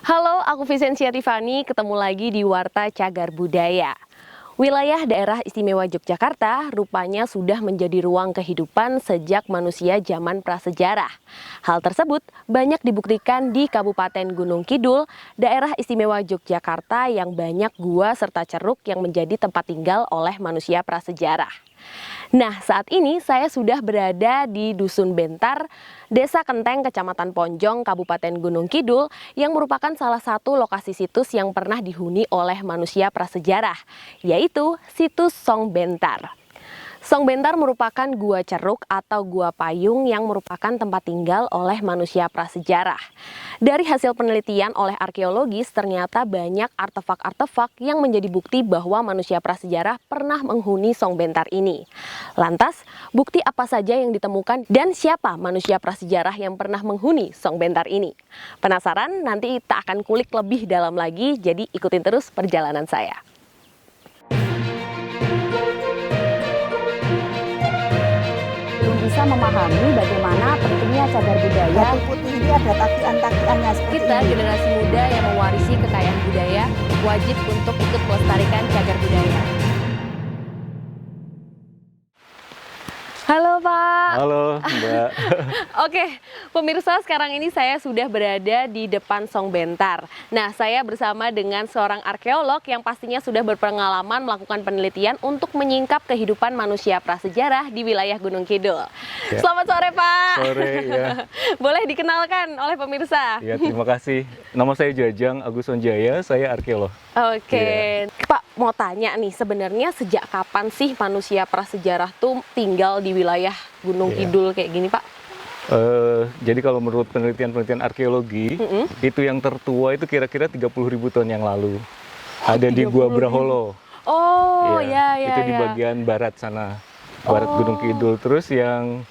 Halo, aku Vicentia Tiffany, ketemu lagi di Warta Cagar Budaya. Wilayah daerah istimewa Yogyakarta rupanya sudah menjadi ruang kehidupan sejak manusia zaman prasejarah. Hal tersebut banyak dibuktikan di Kabupaten Gunung Kidul, daerah istimewa Yogyakarta yang banyak gua serta ceruk yang menjadi tempat tinggal oleh manusia prasejarah. Nah, saat ini saya sudah berada di Dusun Bentar, Desa Kenteng, Kecamatan Ponjong, Kabupaten Gunung Kidul, yang merupakan salah satu lokasi situs yang pernah dihuni oleh manusia prasejarah, yaitu situs Song Bentar. Song Bentar merupakan gua ceruk atau gua payung yang merupakan tempat tinggal oleh manusia prasejarah. Dari hasil penelitian oleh arkeologis, ternyata banyak artefak-artefak yang menjadi bukti bahwa manusia prasejarah pernah menghuni Song Bentar ini. Lantas, bukti apa saja yang ditemukan dan siapa manusia prasejarah yang pernah menghuni Song Bentar ini? Penasaran? Nanti kita akan kulik lebih dalam lagi, jadi ikutin terus perjalanan saya. Bisa memahami bagaimana pentingnya cagar budaya. Batu putih ini ada takian-takiannya seperti Kita ini. generasi muda yang mewarisi kekayaan budaya wajib untuk ikut melestarikan cagar budaya. Halo Pak. Halo Mbak. Oke, pemirsa, sekarang ini saya sudah berada di depan Song Bentar. Nah, saya bersama dengan seorang arkeolog yang pastinya sudah berpengalaman melakukan penelitian untuk menyingkap kehidupan manusia prasejarah di wilayah Gunung Kidul. Ya. Selamat sore Pak. Sore ya. Boleh dikenalkan oleh pemirsa? Ya, terima kasih. Nama saya Jajang Agus Sonjaya, saya arkeolog. Oke, Pak mau tanya nih, sebenarnya sejak kapan sih manusia prasejarah tuh tinggal di wilayah Gunung Iya. Kidul kayak gini Pak? Jadi kalau menurut penelitian arkeologi, itu yang tertua itu kira-kira 30.000 tahun yang lalu. Ada di Gua 30.000. Braholo. Oh Iya, ya. Itu di bagian barat sana, barat Gunung Kidul. Terus yang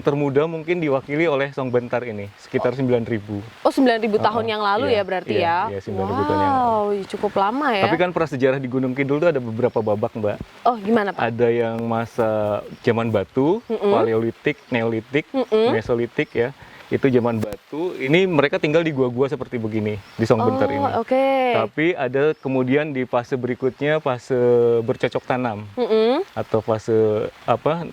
termuda mungkin diwakili oleh Song Bentar ini, sekitar 9.000. Oh 9.000 tahun yang lalu Iya, ya berarti iya, ya? iya, 9.000 tahun yang lalu. Wow, cukup lama ya. Tapi kan prasejarah di Gunung Kidul itu ada beberapa babak, Mbak. Oh gimana Pak? Ada yang masa zaman batu, paleolitik, neolitik, mesolitik ya. Itu zaman batu. Ini mereka tinggal di gua-gua seperti begini di Song Bentar ini. Oke. Tapi ada kemudian di fase berikutnya fase bercocok tanam atau fase apa?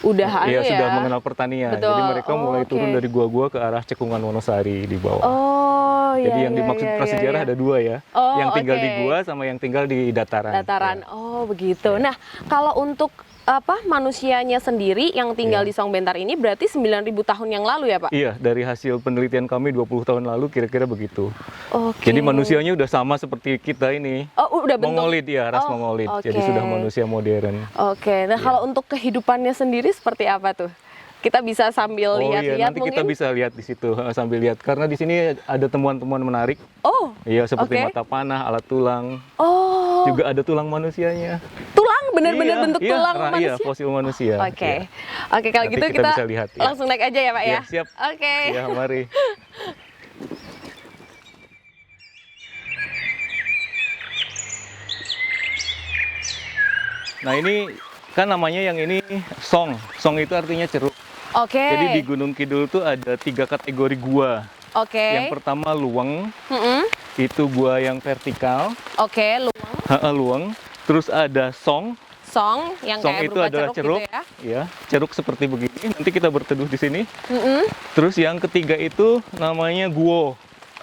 Udah Iya, anu ya. sudah mengenal pertanian. Betul. Jadi mereka mulai Oke. turun dari gua-gua ke arah Cekungan Wonosari di bawah. Oh Jadi iya. yang dimaksud prasejarah ada dua ya. Oh, yang tinggal di oke. gua sama yang tinggal di dataran. Dataran. Ya. Oh begitu. Iya. Nah kalau untuk manusianya sendiri yang tinggal Iya. di Song Bentar ini berarti 9.000 tahun yang lalu ya Pak? Iya, dari hasil penelitian kami 20 tahun lalu kira-kira begitu. Oke. Jadi manusianya udah sama seperti kita ini. Oh udah bentuk. Mongolid ya, ras Oh, Mongolid. oke. Jadi sudah manusia modern. Oke. Nah kalau untuk kehidupannya sendiri seperti apa tuh? Kita bisa sambil Oh iya, lihat-lihat nanti mungkin. kita bisa lihat di situ sambil lihat. Karena di sini ada temuan-temuan menarik. Oh. Iya, seperti Oke. mata panah, alat tulang. Oh. Juga ada tulang manusianya. Tulang bener-bener Iya, bentuk iya, tulang iya, manusia. fosil manusia. Oke. Iya. Oke, kalau Nanti gitu kita kita bisa lihat, ya. langsung naik aja ya, Pak ya. Iya, siap. Oke. Ya, mari. Nah, ini kan namanya yang ini song. Song itu artinya ceruk. Oke. Jadi di Gunung Kidul tuh ada 3 kategori gua. Oke. Yang pertama luweng, Mm-mm. itu gua yang vertikal, Oke, luweng. luweng. Terus ada song. Song yang Song kayak itu berupa adalah ceruk, gitu ya. ya, ceruk seperti begini. Nanti kita berteduh di sini. Mm-mm. Terus yang ketiga itu namanya guo.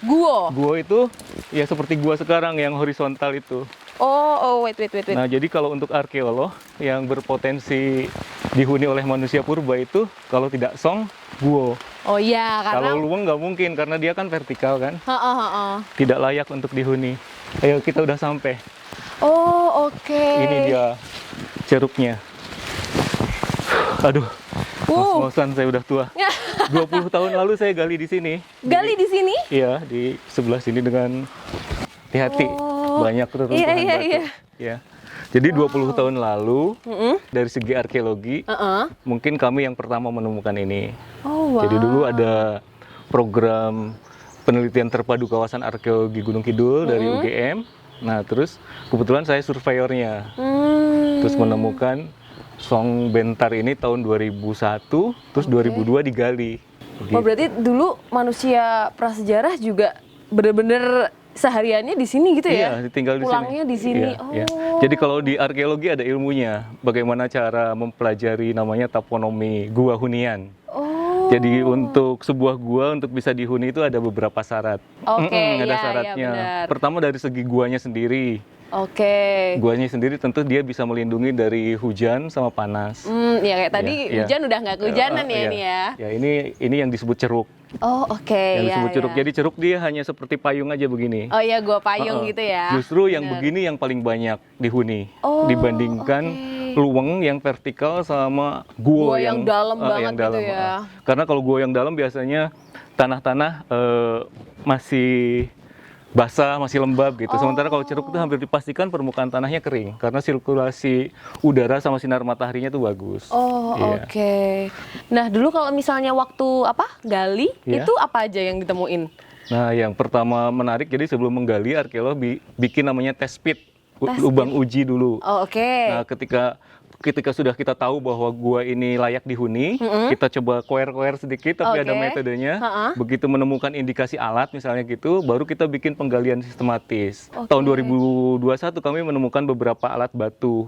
Guo. Guo itu ya seperti gua sekarang yang horizontal itu. Oh, wait. Nah, jadi kalau untuk arkeolog yang berpotensi dihuni oleh manusia purba itu kalau tidak song, guo. Oh iya, karena Kalau luweng nggak mungkin karena dia kan vertikal kan, Heeh. tidak layak untuk dihuni. Ayo kita udah sampai. Oh, oke. Ini dia ceruknya. Aduh, Wow. ngos-ngosan saya udah tua. 20 tahun lalu saya gali di sini. Gali di sini? Iya, di sebelah sini dengan hati-hati. Oh. Banyak reruntuhan Iya. batu. Ya. Jadi 20 tahun lalu Mm-mm. dari segi arkeologi Heeh. mungkin kami yang pertama menemukan ini. Oh, wow. Jadi dulu ada program penelitian terpadu kawasan arkeologi Gunung Kidul dari UGM. Nah, terus kebetulan saya surveyornya. Terus menemukan Song Bentar ini tahun 2001, terus 2002 digali. Oh, berarti dulu manusia prasejarah juga bener-bener sehariannya di sini gitu ya? Iya, tinggal di sini. Pulangnya di sini. Iya, Oh. iya. Jadi kalau di arkeologi ada ilmunya, bagaimana cara mempelajari namanya taponomi gua hunian. Oh. Jadi untuk sebuah gua untuk bisa dihuni itu ada beberapa syarat. Oke, ada iya, syaratnya. iya, benar. Pertama dari segi guanya sendiri. Oke. Guanya sendiri tentu dia bisa melindungi dari hujan sama panas. Ya kayak tadi Iya, iya. hujan udah nggak kehujanan ya Iya. ini ya. Ya ini yang disebut ceruk. Oh oke. Yang ya, disebut ceruk. ya. Jadi ceruk dia hanya seperti payung aja begini. Oh iya, gua payung Heeh. gitu ya. Justru yang Bener. begini yang paling banyak dihuni Oh, dibandingkan oke. luweng yang vertikal sama gua Gua yang dalam banget yang gitu dalam. ya. Karena kalau gua yang dalam biasanya tanah-tanah masih basah, masih lembab gitu. Sementara kalau ceruk itu hampir dipastikan permukaan tanahnya kering karena sirkulasi udara sama sinar mataharinya tuh bagus. Oh Iya. oke. Nah dulu kalau misalnya waktu gali Iya. itu apa aja yang ditemuin? Nah, yang pertama menarik, jadi sebelum menggali, arkeolog bikin namanya test pit, Test lubang uji dulu. Oh oke. Nah, ketika sudah kita tahu bahwa gua ini layak dihuni, kita coba koer-koer sedikit, tapi ada Oke. metodenya. Ha-ha. Begitu menemukan indikasi alat, misalnya gitu, baru kita bikin penggalian sistematis. Oke. Tahun 2021 kami menemukan beberapa alat batu,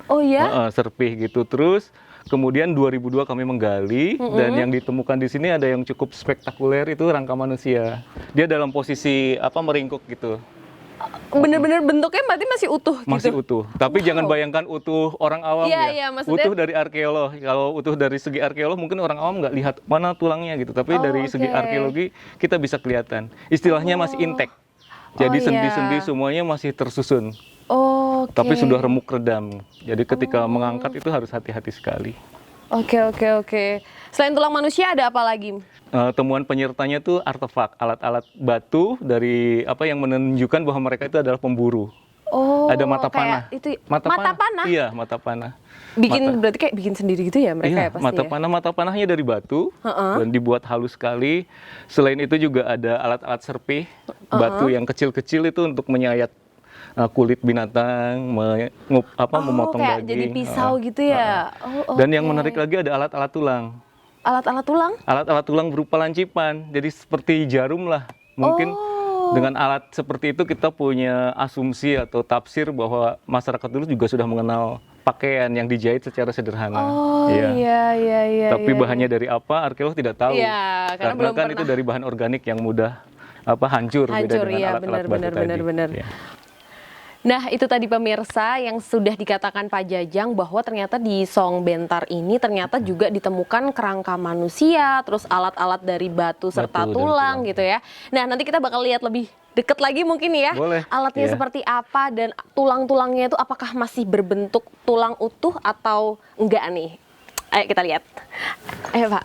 Oh ya? serpih gitu. Terus kemudian 2002 kami menggali, dan yang ditemukan di sini ada yang cukup spektakuler, itu rangka manusia. Dia dalam posisi meringkuk gitu. Bener-bener bentuknya berarti masih utuh Masih gitu? utuh. Tapi jangan bayangkan utuh orang awam Iya, ya. iya, maksudnya- Utuh dari arkeolog. Kalau utuh dari segi arkeolog mungkin orang awam nggak lihat mana tulangnya gitu. Tapi Oh, dari segi oke. arkeologi kita bisa kelihatan. Istilahnya masih intact. Jadi Oh, sendi-sendi iya. semuanya masih tersusun. Oh, oke. Tapi sudah remuk redam. Jadi ketika mengangkat itu harus hati-hati sekali. Oke. Selain tulang manusia ada apa lagi? Temuan penyertanya tuh artefak, alat-alat batu dari yang menunjukkan bahwa mereka itu adalah pemburu. Oh, Ada mata panah. kayak itu Mata panah? Iya, mata panah. Berarti kayak bikin sendiri gitu ya mereka Iya, ya pasti mata ya? panah, mata panahnya dari batu Heeh. dan dibuat halus sekali. Selain itu juga ada alat-alat serpih, batu yang kecil-kecil itu untuk menyayat kulit binatang, memotong kayak daging. jadi pisau gitu ya? Oh, Dan yang oke. menarik lagi ada alat-alat tulang. Alat-alat tulang? Alat-alat tulang berupa lancipan, jadi seperti jarum lah. Mungkin Oh. dengan alat seperti itu kita punya asumsi atau tafsir bahwa masyarakat dulu juga sudah mengenal pakaian yang dijahit secara sederhana. Oh iya. Tapi iya, bahannya dari apa, arkeolog tidak tahu. Iya, karena belum kan itu pernah. dari bahan organik yang mudah hancur, beda Hancur, dengan iya, alat-alat batu tadi. benar. Iya. Nah, itu tadi pemirsa yang sudah dikatakan Pak Jajang bahwa ternyata di Song Bentar ini ternyata juga ditemukan kerangka manusia, terus alat-alat dari batu serta Batu dan tulang tulang. gitu ya. Nah, nanti kita bakal lihat lebih deket lagi mungkin ya. Boleh, Alatnya iya. seperti apa dan tulang-tulangnya itu apakah masih berbentuk tulang utuh atau enggak nih? Ayo kita lihat. Ayo Pak.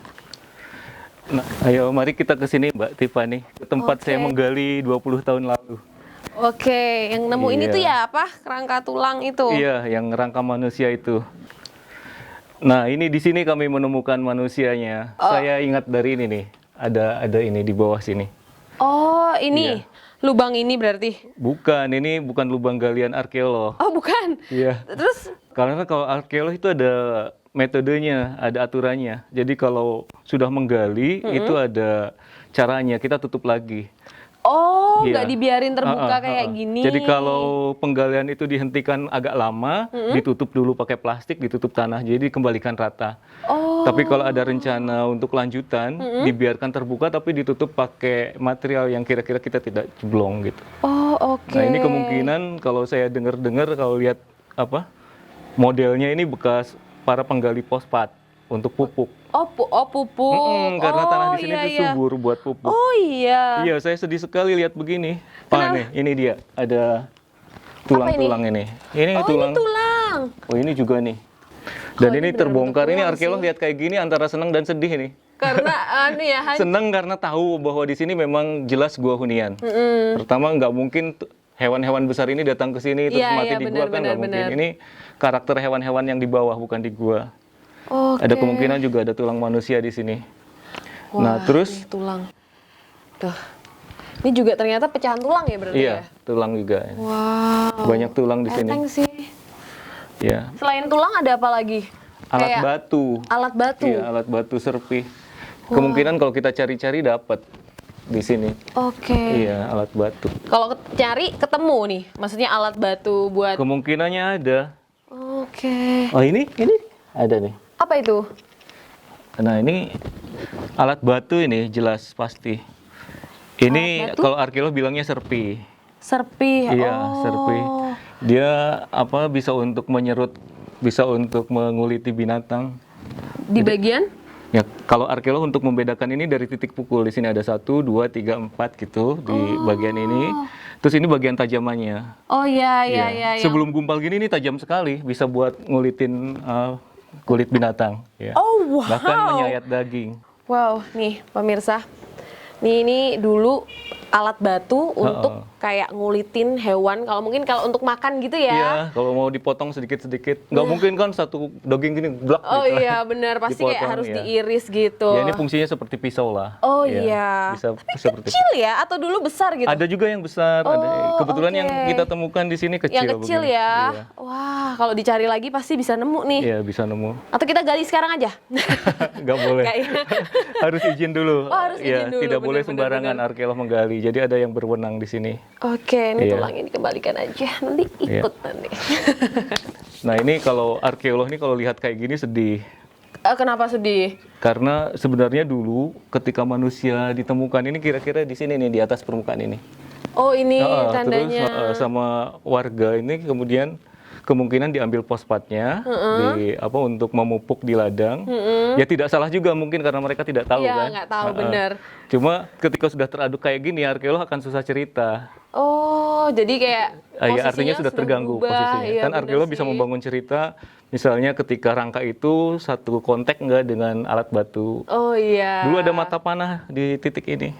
Nah, ayo mari kita ke sini Mbak Tiffany, ke tempat Oke. saya menggali 20 tahun lalu. Oke, yang nemu ini Iya. tuh ya apa? Kerangka tulang itu. Iya, yang rangka manusia itu. Nah, ini di sini kami menemukan manusianya. Oh. Saya ingat dari ini nih, ada ini di bawah sini. Oh, ini Iya. lubang ini berarti. Ini bukan lubang galian arkeolog. Oh, bukan. Iya. Terus Karena kalau arkeolog itu ada metodenya, ada aturannya. Jadi kalau sudah menggali itu ada caranya, kita tutup lagi. oh, Iya. nggak dibiarin terbuka Ah, ah, kayak ah, ah. gini. Jadi kalau penggalian itu dihentikan agak lama, ditutup dulu pakai plastik, ditutup tanah, jadi dikembalikan rata. Oh. Tapi kalau ada rencana untuk lanjutan, dibiarkan terbuka tapi ditutup pakai material yang kira-kira kita tidak jeblong gitu. Oh, oke. Nah, ini kemungkinan kalau saya dengar-dengar kalau lihat modelnya ini bekas para penggali fosfat untuk pupuk. Oh, pupuk. Karena tanah di sini iya, tuh iya. subur buat pupuk. Oh iya. Iya, saya sedih sekali lihat begini. Kenapa? Nih, ini dia. Ada tulang-tulang ini. Ini Oh, tulang. ini tulang. Oh, ini juga nih. Dan ini ini benar-benar terbongkar. Ini tulang arkeolog sih. lihat kayak gini antara senang dan sedih nih. Karena ya, Senang karena tahu bahwa di sini memang jelas gua hunian. Pertama nggak mungkin hewan-hewan besar ini datang ke sini terus Iya, mati iya, di benar, gua kan nggak benar, mungkin. benar. Ini karakter hewan-hewan yang di bawah bukan di gua. Oke. Ada kemungkinan juga ada tulang manusia di sini. Wah, Nah, terus ini tulang. Tuh. Ini juga ternyata pecahan tulang ya berarti iya, ya? tulang juga. Wow. Banyak tulang di sini. Enteng sih. Ya. Selain tulang ada apa lagi? Alat Kayak batu. Alat batu. Iya, alat batu serpih. Kemungkinan kalau kita cari-cari dapat. di sini. Oke. Iya, alat batu. Kalau cari ketemu nih, maksudnya alat batu buat. Kemungkinannya ada. Oke. Oh ini ada nih. Apa itu? Nah ini alat batu ini jelas pasti. Ini Alat batu? kalau arkeolog bilangnya serpi. Serpi. Iya, Oh. serpi. Dia bisa untuk menyerut, bisa untuk menguliti binatang. Di bagian? Ya, kalau arkeolog untuk membedakan ini dari titik pukul, di sini ada 1, 2, 3, 4 gitu di bagian ini. Terus ini bagian tajamannya. Oh iya. Sebelum gumpal gini ini tajam sekali, bisa buat ngulitin kulit binatang. Ya. Oh wow. Bahkan menyayat daging. Wow, nih pemirsa. Ini dulu alat batu untuk kayak ngulitin hewan. Kalau untuk makan gitu ya. Iya, kalau mau dipotong sedikit-sedikit, nggak mungkin kan satu daging gini blak Oh gitu. iya benar, pasti kayak Dipotong, harus ya. diiris gitu. Ya ini fungsinya seperti pisau lah. Oh Ya, iya. Bisa Tapi seperti kecil ya atau dulu besar gitu? Ada juga yang besar, Oh, kebetulan oke. yang kita temukan di sini kecil. Yang kecil begini. ya. Iya. Wah, kalau dicari lagi pasti bisa nemu nih. Iya, bisa nemu. Atau kita gali sekarang aja? Nggak boleh. Nggak ya? Harus izin dulu. Oh, harus izin dulu, Tidak boleh benar, sembarangan benar. arkeolog menggali. Jadi ada yang berwenang di sini. Oke, ini Iya. tulangnya dikembalikan aja. Nanti ikut nanti. Nah ini kalau arkeolog ini kalau lihat kayak gini sedih. Kenapa sedih? Karena sebenarnya dulu ketika manusia ditemukan ini kira-kira di sini nih di atas permukaan ini. Oh ini Terus tandanya. sama warga ini kemudian kemungkinan diambil fosfatnya untuk memupuk di ladang. Ya tidak salah juga mungkin karena mereka tidak tahu Iya, kan. nggak tahu, benar. Cuma ketika sudah teraduk kayak gini arkeolog akan susah cerita. Oh, jadi kayak Ya, artinya sudah terganggu berubah. posisinya. Iya, Kan benar arkeolog bisa sih. membangun cerita, misalnya ketika rangka itu satu kontak nggak dengan alat batu. Oh iya. Dulu ada mata panah di titik ini.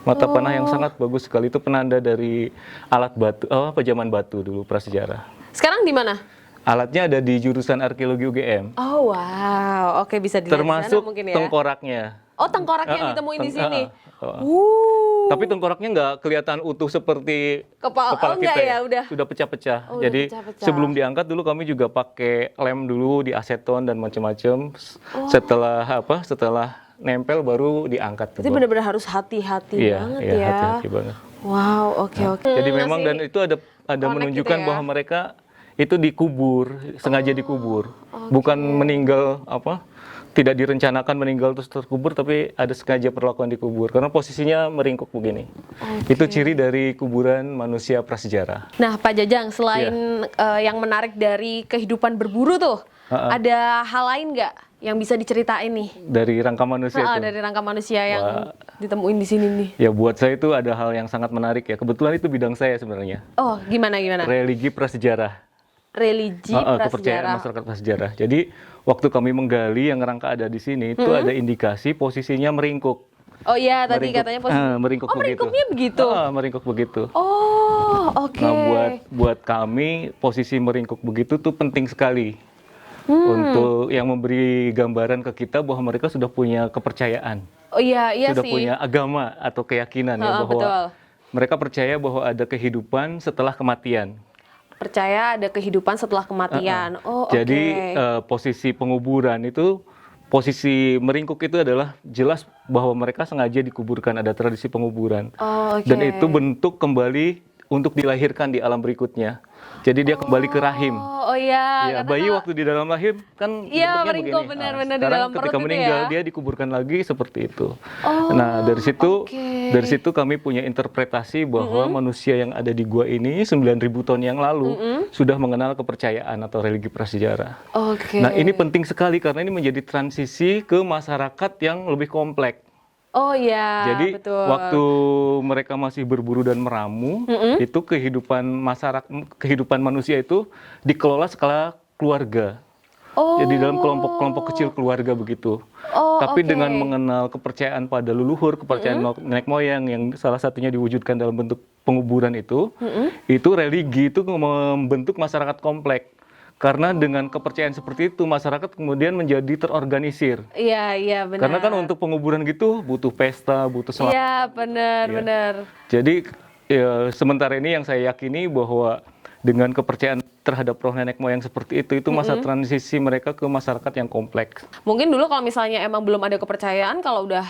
Mata panah yang sangat bagus sekali, itu penanda dari alat batu, pejaman batu dulu prasejarah. Sekarang di mana? Alatnya ada di jurusan arkeologi UGM, Oh wow, oke bisa dilihat di sana termasuk mungkin ya. tengkoraknya. Oh tengkoraknya yang ditemuin di sini. Tapi tengkoraknya nggak kelihatan utuh seperti Kepala- kepala oh, enggak kita ya, udah. sudah pecah-pecah. Oh, udah Jadi pecah-pecah. sebelum diangkat dulu kami juga pakai lem dulu di aseton dan macam-macam. Oh. Setelah nempel baru diangkat. Berarti benar-benar harus hati-hati banget iya, ya. hati-hati banget. Wow, oke. Jadi memang dan itu ada connect menunjukkan gitu ya. bahwa mereka itu dikubur, sengaja dikubur. Bukan meninggal tidak direncanakan meninggal terus terkubur, tapi ada sengaja perlakuan dikubur karena posisinya meringkuk begini. Itu ciri dari kuburan manusia prasejarah. Nah, Pak Jajang, selain yang menarik dari kehidupan berburu tuh, ada hal lain nggak yang bisa diceritain nih? Dari rangka manusia itu. Dari rangka manusia yang Wah. ditemuin di sini nih. Ya buat saya itu ada hal yang sangat menarik ya. Kebetulan itu bidang saya sebenarnya. Oh, gimana? Religi prasejarah. Religi Kepercayaan prasejarah. masyarakat prasejarah. Jadi waktu kami menggali yang rangka ada di sini itu ada indikasi posisinya meringkuk. Oh iya, tadi Meringkuk. katanya posisi. Meringkuk Oh, begitu. meringkuknya begitu. Meringkuk begitu. Oh, oke. Nah, buat kami posisi meringkuk begitu tuh penting sekali untuk yang memberi gambaran ke kita bahwa mereka sudah punya kepercayaan, Oh iya sudah sih. punya agama atau keyakinan ya bahwa betul. mereka percaya bahwa ada kehidupan setelah kematian. Percaya ada kehidupan setelah kematian. Oh, oke. Jadi posisi penguburan itu, posisi meringkuk itu adalah jelas bahwa mereka sengaja dikuburkan, ada tradisi penguburan. Oh, oke. Dan itu bentuk kembali untuk dilahirkan di alam berikutnya. Jadi dia kembali ke rahim. Oh iya, Ya, karena bayi kalau- waktu di dalam rahim kan Iya, bentuknya meringkuk, begini. benar-benar di sekarang dalam perut ketika itu meninggal ya. dia dikuburkan lagi seperti itu. Oh, Nah, oke. dari situ kami punya interpretasi bahwa manusia yang ada di gua ini 9.000 tahun yang lalu sudah mengenal kepercayaan atau religi prasejarah. Oke. Nah, ini penting sekali karena ini menjadi transisi ke masyarakat yang lebih kompleks. Oh iya, Jadi betul. waktu mereka masih berburu dan meramu, itu kehidupan manusia itu dikelola skala keluarga. Oh. Jadi dalam kelompok-kelompok kecil keluarga begitu. Oh, Tapi oke. dengan mengenal kepercayaan pada leluhur, kepercayaan nenek moyang yang salah satunya diwujudkan dalam bentuk penguburan itu religi itu membentuk masyarakat kompleks. Karena dengan kepercayaan seperti itu masyarakat kemudian menjadi terorganisir. Iya, benar. Karena kan untuk penguburan gitu butuh pesta, butuh selang. Iya, benar, Iya. benar. Jadi ya, sementara ini yang saya yakini bahwa dengan kepercayaan terhadap roh nenek moyang seperti itu masa transisi mereka ke masyarakat yang kompleks. Mungkin dulu kalau misalnya emang belum ada kepercayaan, kalau udah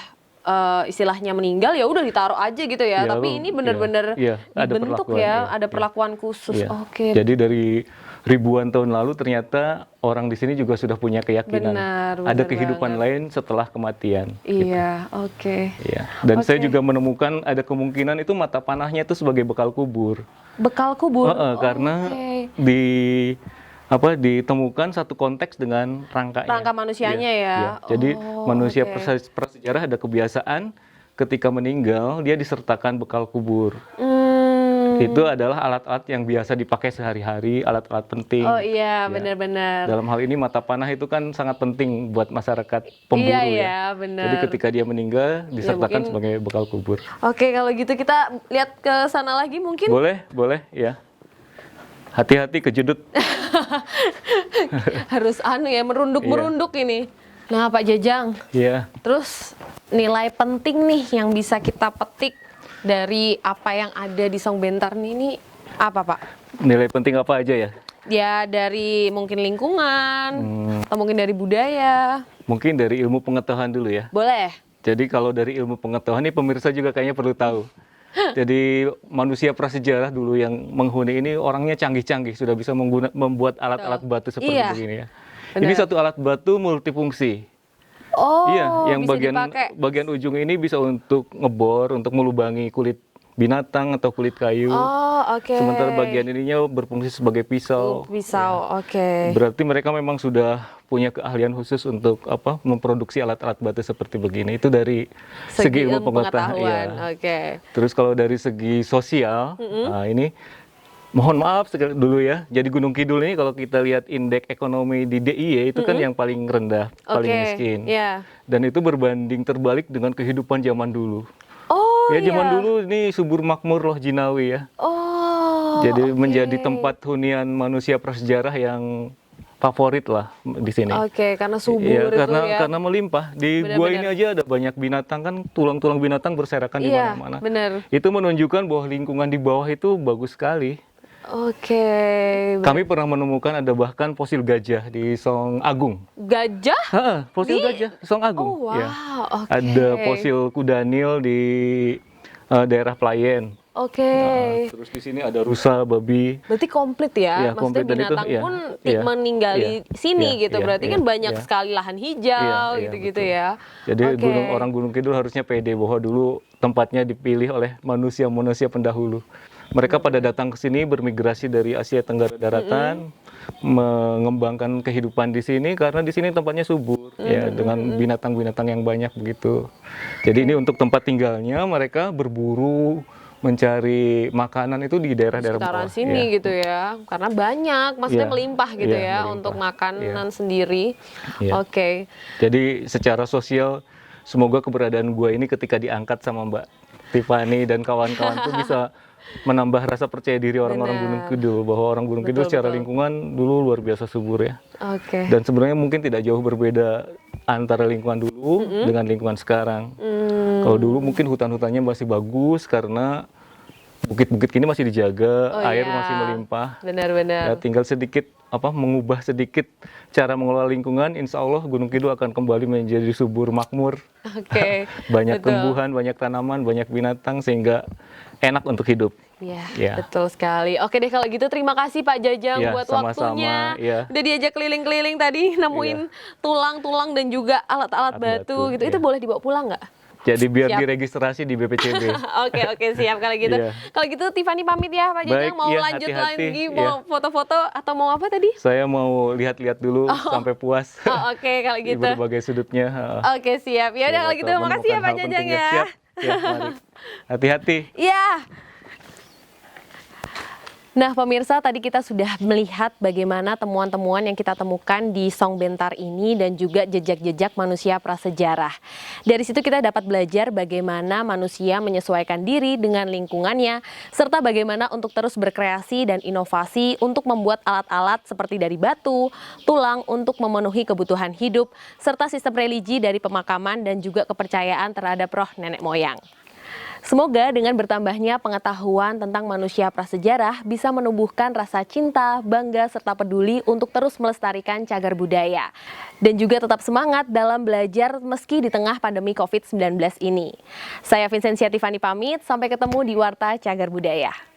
istilahnya meninggal ya udah ditaruh aja gitu ya. Ya, Tapi ini benar-benar ada dibentuk perlakuan, ya, iya, ada iya. perlakuan khusus. Iya. Oke. Jadi dari ribuan tahun lalu ternyata orang di sini juga sudah punya keyakinan Benar ada kehidupan banget. lain setelah kematian. Iya, oke. Iya. Dan saya Oke. juga menemukan ada kemungkinan itu mata panahnya itu sebagai bekal kubur. Bekal kubur. Karena Oke. ditemukan satu konteks dengan rangkanya. Rangka manusianya Iya, ya. iya. Jadi Oh, manusia oke. prasejarah ada kebiasaan ketika meninggal dia disertakan bekal kubur. Itu adalah alat-alat yang biasa dipakai sehari-hari, alat-alat penting. Oh iya, Ya. benar-benar. Dalam hal ini mata panah itu kan sangat penting buat masyarakat pemburu Iya, ya. iya, benar. Jadi ketika dia meninggal disertakan mungkin- sebagai bekal kubur. Oke, kalau gitu kita lihat ke sana lagi mungkin. Boleh ya. Hati-hati kejedut. Harus merunduk-merunduk ini. Nah, Pak Jajang, Iya. terus nilai penting nih yang bisa kita petik dari apa yang ada di Song Bentar ini apa, Pak? Nilai penting apa aja ya? Ya dari mungkin lingkungan, atau mungkin dari budaya. Mungkin dari ilmu pengetahuan dulu ya. Boleh? Jadi kalau dari ilmu pengetahuan ini pemirsa juga kayaknya perlu tahu. Jadi manusia prasejarah dulu yang menghuni ini orangnya canggih-canggih, sudah bisa membuat alat-alat batu seperti Iya, begini ya. benar. Ini satu alat batu multifungsi. Oh, Iya, yang bisa bagian dipakai. bagian ujung ini bisa untuk ngebor, untuk melubangi kulit binatang atau kulit kayu. Oh, oke. Sementara bagian ininya berfungsi sebagai pisau. Pisau, oke. Berarti mereka memang sudah punya keahlian khusus untuk memproduksi alat-alat batu seperti begini. Itu dari segi ilmu pengetahuan. Iya. Oke. Terus kalau dari segi sosial, nah ini mohon maaf sekali dulu ya. Jadi Gunung Kidul ini kalau kita lihat indeks ekonomi di DIY itu kan yang paling rendah, paling Oke, miskin. iya. Dan itu berbanding terbalik dengan kehidupan zaman dulu. Oh, Ya zaman iya. dulu ini subur makmur loh Jinawi ya. Oh. Jadi oke. menjadi tempat hunian manusia prasejarah yang favorit lah di sini. Oke, karena subur Iya, itu karena ya. karena melimpah. Di gua ini aja ada banyak binatang kan, tulang-tulang binatang berserakan di Iya, mana-mana. benar. Itu menunjukkan bahwa lingkungan di bawah itu bagus sekali. Oke. Kami pernah menemukan ada bahkan fosil gajah di Song Agung. Gajah? Fosil gajah di Song Oh, Agung. wow. Ya. Oke. Ada fosil kuda Nil di daerah Playen. Oke. Terus di sini ada rusa, babi. Berarti komplit ya, Iya, maksudnya komplit. Dan itu, binatang iya, pun iya, meninggali iya, sini iya, gitu. iya, Berarti iya, kan banyak iya. sekali lahan hijau Iya, gitu-gitu betul. ya. Jadi Oke. orang Gunung Kidul harusnya pede bahwa dulu tempatnya dipilih oleh manusia-manusia pendahulu. Mereka pada datang ke sini bermigrasi dari Asia Tenggara Daratan, mengembangkan kehidupan di sini karena di sini tempatnya subur ya dengan binatang-binatang yang banyak begitu. Jadi ini untuk tempat tinggalnya mereka berburu, mencari makanan itu di daerah-daerah Sekitaran bawah. sini Ya. gitu ya, karena banyak, maksudnya Iya, melimpah gitu iya, ya melimpah. untuk makanan Iya. sendiri. Iya. Oke. Jadi secara sosial semoga keberadaan gua ini ketika diangkat sama Mbak Tiffany dan kawan-kawan tuh bisa menambah rasa percaya diri orang-orang Benar. Gunung Kidul bahwa orang Gunung Kidul Betul, secara betul. lingkungan dulu luar biasa subur ya. Oke. Dan sebenarnya mungkin tidak jauh berbeda antara lingkungan dulu dengan lingkungan sekarang. Kalau dulu mungkin hutan-hutannya masih bagus karena bukit-bukit kini masih dijaga, Oh, air iya. masih melimpah. Benar-benar. Ya, tinggal sedikit mengubah sedikit cara mengelola lingkungan, insya Allah Gunung Kidul akan kembali menjadi subur makmur. Oke. Banyak betul. tumbuhan, banyak tanaman, banyak binatang sehingga enak untuk hidup. Ya, Ya. betul sekali. Oke deh kalau gitu terima kasih Pak Jajang Ya, buat sama-sama, waktunya. ya. Udah diajak keliling-keliling tadi nemuin tulang-tulang dan juga alat-alat Alat batu batu, gitu. Itu ya. boleh dibawa pulang nggak? Jadi biar Siap. diregistrasi di BPCB. Oke siap kalau gitu. Iya. Kalau gitu Tiffany pamit ya Pak Jajang. Baik, Mau iya, lanjut hati-hati, lagi, iya. mau foto-foto atau mau apa tadi? Saya mau lihat-lihat dulu sampai puas Oh, oke kalau di gitu. berbagai sudutnya. Oke siap. Ya udah kalau gitu makasih ya Pak Jajang ya. Siap. Ya, mari. Hati-hati. Iya. Nah pemirsa tadi kita sudah melihat bagaimana temuan-temuan yang kita temukan di Song Bentar ini dan juga jejak-jejak manusia prasejarah. Dari situ kita dapat belajar bagaimana manusia menyesuaikan diri dengan lingkungannya serta bagaimana untuk terus berkreasi dan inovasi untuk membuat alat-alat seperti dari batu, tulang untuk memenuhi kebutuhan hidup serta sistem religi dari pemakaman dan juga kepercayaan terhadap roh nenek moyang. Semoga dengan bertambahnya pengetahuan tentang manusia prasejarah bisa menumbuhkan rasa cinta, bangga, serta peduli untuk terus melestarikan cagar budaya. Dan juga tetap semangat dalam belajar meski di tengah pandemi COVID-19 ini. Saya Vincentia Tiffany pamit, sampai ketemu di Warta Cagar Budaya.